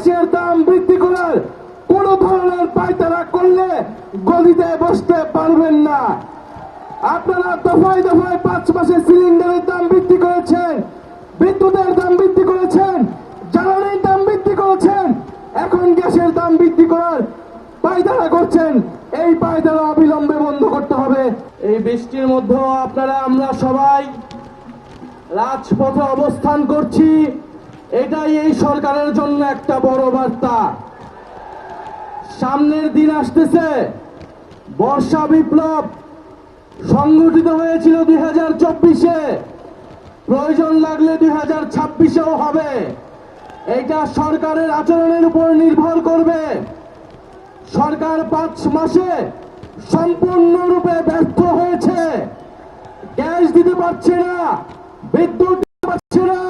গ্যাসের দাম বৃদ্ধি করার কোন ধরনের পায়তারা করলে গদিতে বসতে পারবেন না। আপনারা দফায় দফায় 5 মাসে সিলিন্ডারের দাম বৃদ্ধি করেছেন, বিদ্যুতের দাম বৃদ্ধি করেছেন, জ্বালানির দাম বৃদ্ধি করেছেন, এখন গ্যাসের দাম বৃদ্ধি করার পায়তারা করছেন। এই পায়তারা অবিলম্বে বন্ধ করতে হবে। এই বৃষ্টির মধ্যেও আমরা সবাই রাজপথে অবস্থান করছি। এটাই এই সরকারের জন্য একটা বড় বার্তা। সামনের দিন আসতেছে, বর্ষা বিপ্লব সংগঠিত হয়েছিল 2024-এ, প্রয়োজন লাগলে 2026-এও হবে। এটা সরকারের আচরণের উপর নির্ভর করবে। সরকার 5 মাসে সম্পূর্ণরূপে ব্যর্থ হয়েছে। গ্যাস দিতে পারছে না, বিদ্যুৎ দিতে পারছে না,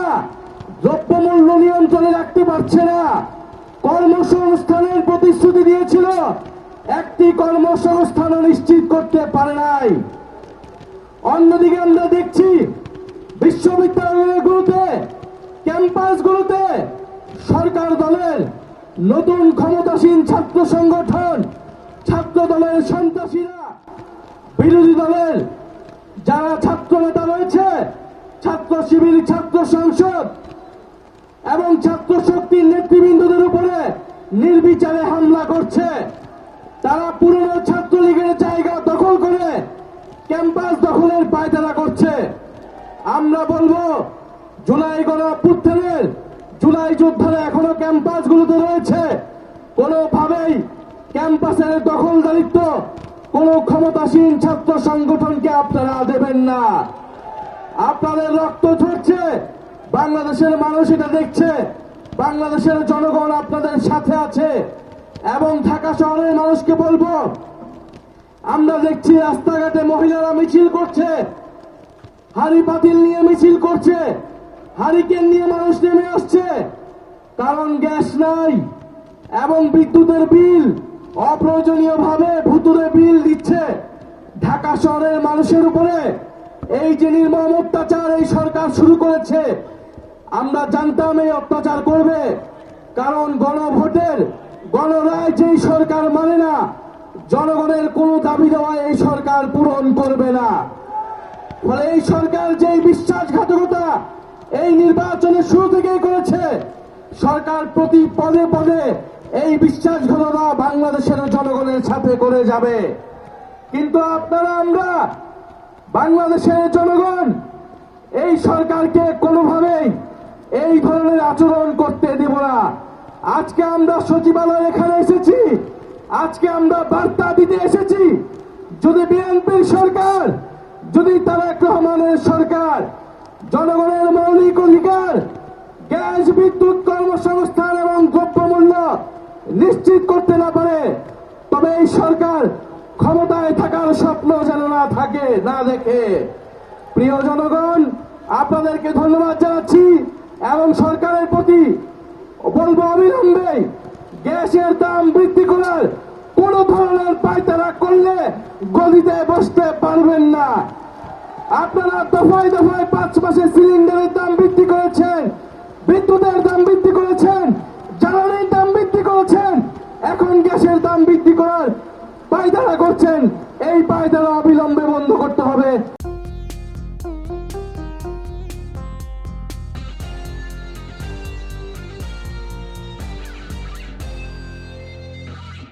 দ্রব্যমূল্য নিয়ন্ত্রণে রাখতে পারছে না। কর্মসংস্থানের প্রতিশ্রুতি দিয়েছিল, একটি কর্মসংস্থানও নিশ্চিত করতে পারে নাই। অন্যদিকে আমরা দেখছি বিশ্ববিদ্যালয়গুলোতে, ক্যাম্পাসগুলোতে সরকার দলের নতুন ক্ষমতাসীন ছাত্র সংগঠন, ছাত্র দলের সন্ত্রাসীরা, বিরোধী দলের যারা ছাত্র নেতা রয়েছে, ছাত্র শিবির, ছাত্র সংসদ এবং ছাত্র শক্তির নেতৃবৃন্দদের উপরে নির্বিচারে হামলা করছে। তারা পুরনো ছাত্রলীগের জায়গা দখল করে ক্যাম্পাস দখলের পায়তারা করছে। আমরা বলবো, জুলাই গণঅভ্যুত্থানের জুলাই যোদ্ধারা এখনো ক্যাম্পাসগুলোতে রয়েছে। কোনোভাবেই ক্যাম্পাসের দখলদারিত্ব কোন ক্ষমতাসীন ছাত্র সংগঠনকে আপনারা দেবেন না। আপনাদের রক্ত ঝরছে, বাংলাদেশের মানুষ এটা দেখছে, বাংলাদেশের জনগণ আপনাদের সাথে আছে। এবং ঢাকা শহরের মানুষকে বলবো, আমরা দেখছি রাস্তাঘাটে মহিলারা মিছিল করছে, হাড়ি পাতিল নিয়ে মিছিল করছে, হারিকেন নিয়ে মানুষ নেমে আসছে। কারণ গ্যাস নাই এবং বিদ্যুতের বিল অপ্রয়োজনীয়ভাবে ভুতুরে বিল দিচ্ছে ঢাকা শহরের মানুষের উপরে। এই যে নির্মম অত্যাচার এই সরকার শুরু করেছে, আমরা জানতাম এই অত্যাচার করবে। কারণ গণভোটের গণরায় যেই সরকার মানে না, জনগণের কোন দাবি দেওয়া এই সরকার পূরণ করবে না। ফলে এই সরকার যেই বিশ্বাসঘাতকতা এই নির্বাচনের শুরু থেকেই করেছে, সরকার প্রতি পদে পদে এই বিশ্বাসঘাতকতা বাংলাদেশের জনগণের সাথে করে যাবে। কিন্তু আমরা বাংলাদেশের জনগণ এই সরকারকে কোনোভাবেই এই ধরনের আচরণ করতে দেব না। আজকে আমরা সচিবালয় এখানে এসেছি, আজকে আমরা বার্তা দিতে এসেছি, যদি বিএনপির সরকার, যদি তারেক রহমানের সরকার জনগণের মৌলিক অধিকার গ্যাস, বিদ্যুৎ, কর্মসংস্থান এবং দ্রব্যমূল্য নিশ্চিত করতে না পারে, তবে এই সরকার ক্ষমতায় থাকার স্বপ্ন যেন না দেখে। প্রিয় জনগণ, আপনাদেরকে ধন্যবাদ জানাচ্ছি এবং সরকারের প্রতি বলবো, অবিলম্বে গ্যাসের দাম বৃদ্ধি করার কোন ধরনের পায়তারা করলে গদিতে বসতে পারবেন না। আপনারা দফায় দফায় 5 মাসে সিলিন্ডারের দাম বৃদ্ধি করেছেন, বিদ্যুতের দাম বৃদ্ধি করেছেন, জ্বালানির দাম বৃদ্ধি করেছেন, এখন গ্যাসের দাম বৃদ্ধি করার পায়তারা করছেন। এই পায়তারা অবিলম্বে বন্ধ করতে হবে।